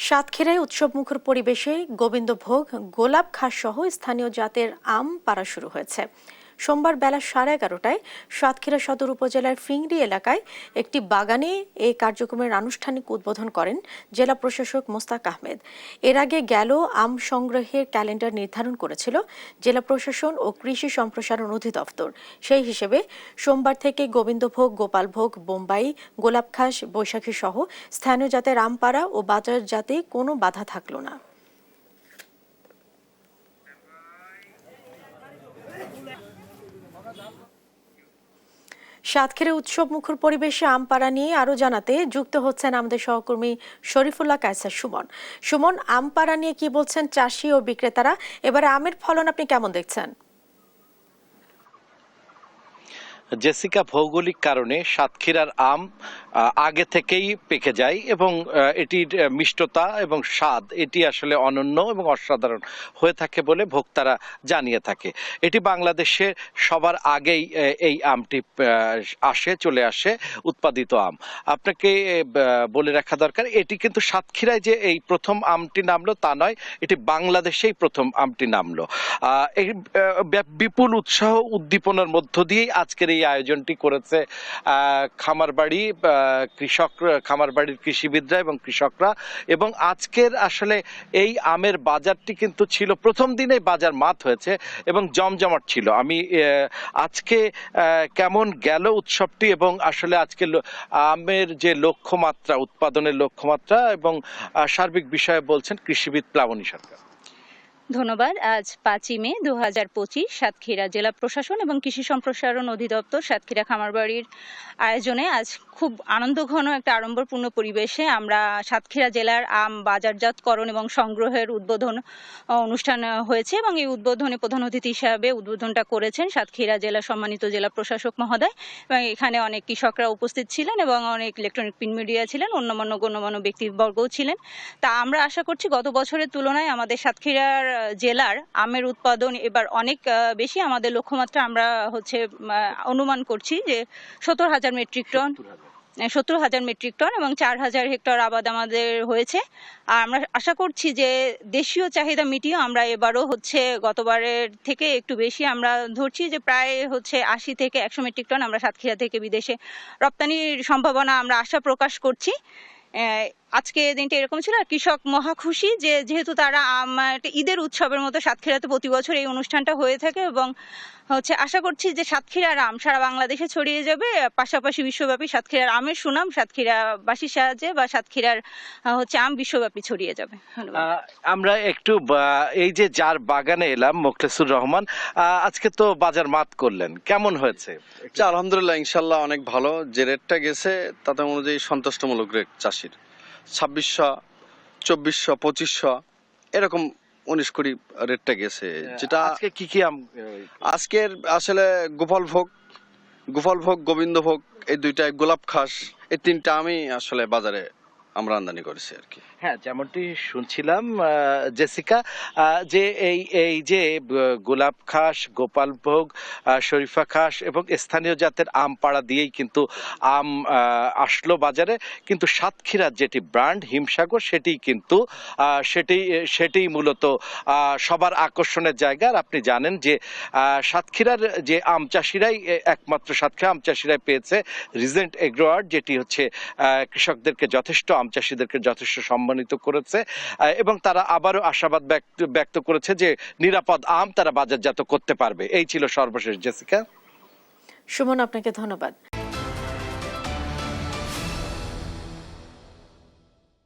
সাতক্ষীরায় উৎসবমুখর পরিবেশে গোবিন্দভোগ, গোলাপ খাস সহ স্থানীয় জাতের আম পাড়া শুরু হয়েছে। সোমবার বেলা 11:30টায় সাতক্ষীরা সদর উপজেলার ফিংড়ি এলাকায় একটি বাগানে এই কার্যক্রমের আনুষ্ঠানিক উদ্বোধন করেন জেলা প্রশাসক মোস্তাক আহমেদ। এর আগে গেল আম সংগ্রহের ক্যালেন্ডার নির্ধারণ করেছিল জেলা প্রশাসন ও কৃষি সম্প্রসারণ অধিদপ্তর। সেই হিসেবে সোমবার থেকে গোবিন্দভোগ, গোপালভোগ, বোম্বাই, গোলাপ খাস, বৈশাখী সহ স্থানীয় জাতের আম পাড়া ও বাজার জাতে কোনো বাধা থাকল না। সাতক্ষীরা উৎসবমুখর পরিবেশে আম পাড়া নিয়ে আরো জানাতে যুক্ত হচ্ছেন আমাদের সহকর্মী শরীফুল্লাহ কায়সার সুমন। সুমন, আম পাড়া নিয়ে কি বলছেন চাষি ও বিক্রেতারা? এবারে আমের ফলন আপনি কেমন দেখছেন? জেসিকা, ভৌগোলিক কারণে সাতক্ষীরার আম আগে থেকেই পেকে যায় এবং এটির মিষ্টতা এবং স্বাদ এটি আসলে অনন্য এবং অসাধারণ হয়ে থাকে বলে ভোক্তারা জানিয়ে থাকে। এটি বাংলাদেশে সবার আগেই এই আমটি চলে আসে উৎপাদিত আম। আপনাকে বলে রাখা দরকার, এটি কিন্তু সাতক্ষীরায় যে এই প্রথম আমটি নামলো তা নয়, এটি বাংলাদেশেই প্রথম আমটি নামলো। এই বিপুল উৎসাহ উদ্দীপনার মধ্য দিয়েই আজকের এই আয়োজনটি করেছে খামারবাড়ি খামারবাড়ির কৃষিবিদরা এবং কৃষকরা। এবং আজকের আসলে এই আমের বাজারটি কিন্তু ছিল, প্রথম দিনেই বাজার মাত হয়েছে এবং জমজমাট ছিল। আমি আজকে কেমন গেল উৎসবটি এবং আসলে আজকে আমের যে লক্ষ্যমাত্রা, উৎপাদনের লক্ষ্যমাত্রা এবং সার্বিক বিষয়ে বলছেন কৃষিবিদ প্লাবনী সরকার। ধন্যবাদ। আজ 5ই মে 2025 সাতক্ষীরা জেলা প্রশাসন এবং কৃষি সম্প্রসারণ অধিদপ্তর সাতক্ষীরা খামারবাড়ির আয়োজনে আজ খুব আনন্দঘন একটা আড়ম্বরপূর্ণ পরিবেশে আমরা সাতক্ষীরা জেলার আম বাজারজাতকরণ এবং সংগ্রহের উদ্বোধন অনুষ্ঠান হয়েছে এবং এই উদ্বোধনে প্রধান অতিথি হিসাবে উদ্বোধনটা করেছেন সাতক্ষীরা জেলা সম্মানিত জেলা প্রশাসক মহোদয়। এবং এখানে অনেক কৃষকরা উপস্থিত ছিলেন এবং অনেক ইলেকট্রনিক প্রিন্ট মিডিয়া ছিলেন, অন্যান্য গণ্যমান্য ব্যক্তিবর্গও ছিলেন। তা আমরা আশা করছি গত বছরের তুলনায় আমাদের সাতক্ষীরার জেলার আমের উৎপাদন এবার অনেক বেশি। আমাদের লক্ষ্যমাত্রা আমরা অনুমান করছি যে 70,000 মেট্রিক টন, 70,000 মেট্রিক টন এবং 4,000 হেক্টর আবাদ আমাদের হয়েছে। আর আমরা আশা করছি যে দেশীয় চাহিদা মিটিয়ে আমরা এবারও গতবারের থেকে একটু বেশি আমরা ধরছি যে প্রায় 80 থেকে 100 মেট্রিক টন আমরা সাতক্ষীরা থেকে বিদেশে রপ্তানির সম্ভাবনা আমরা আশা প্রকাশ করছি। আজকে দিনটা এরকম ছিল, আর কৃষক মহা খুশি যে যেহেতু তারা ঈদের উৎসবের মতো সাতক্ষীরাতে প্রতি বছর এই অনুষ্ঠানটা হয়ে থাকে এবং আশা করছি যে সাতক্ষীরার আম সারা বাংলাদেশে ছড়িয়ে যাবে, পাশাপাশি বিশ্বব্যাপী সাতক্ষীরার আমের সুনাম সাতক্ষীরাবাসীর সাহায্যে বা সাতক্ষীরার আম বিশ্বব্যাপী ছড়িয়ে যাবে। আমরা একটু এই যে যার বাগানে এলাম, মোখলেসুর রহমান, আজকে তো বাজার মাত করলেন, কেমন হয়েছে? আলহামদুলিল্লাহ, ইনশাল্লাহ অনেক ভালো। যে রেটটা গেছে তাতে অনুযায়ী সন্তুষ্টমূলক রেট চাষির 2600, 2400, 2500 এরকম 19 কোটি রেটটা গেছে। যেটা আজকে কি আম? আজকের আসলে গোপালভোগ, গোবিন্দভোগ, এই দুইটাই, গোলাপ খাস, এই তিনটা আমি আসলে বাজারে আমরা আমদানি করেছি আর কি। হ্যাঁ, যেমনটি শুনছিলাম জেসিকা, যে এই যে গোলাপ খাস, গোপালভোগ, শরীফা খাস এবং স্থানীয় জাতের আম পাড়া দিয়েই কিন্তু আম আসলো বাজারে। কিন্তু সাতক্ষীরার যেটি ব্র্যান্ড হিমসাগর সেটি কিন্তু সেটি মূলত সবার আকর্ষণের জায়গা। আর আপনি জানেন যে সাতক্ষীরার যে আম চাষিরাই, একমাত্র সাতক্ষীরা আম চাষিরাই পেয়েছে রিজেন্ট এগ্রো অ্যাওয়ার্ড, যেটি কৃষকদেরকে যথেষ্ট, আম চাষিদেরকে যথেষ্ট সম্মানিত করেছে এবং তারা আবারও আশাবাদ ব্যক্ত করেছে যে নিরাপদ আম তারা বাজারজাত করতে পারবে। এই ছিল সর্বশেষ জেসিকা। সুমন, আপনাকে ধন্যবাদ।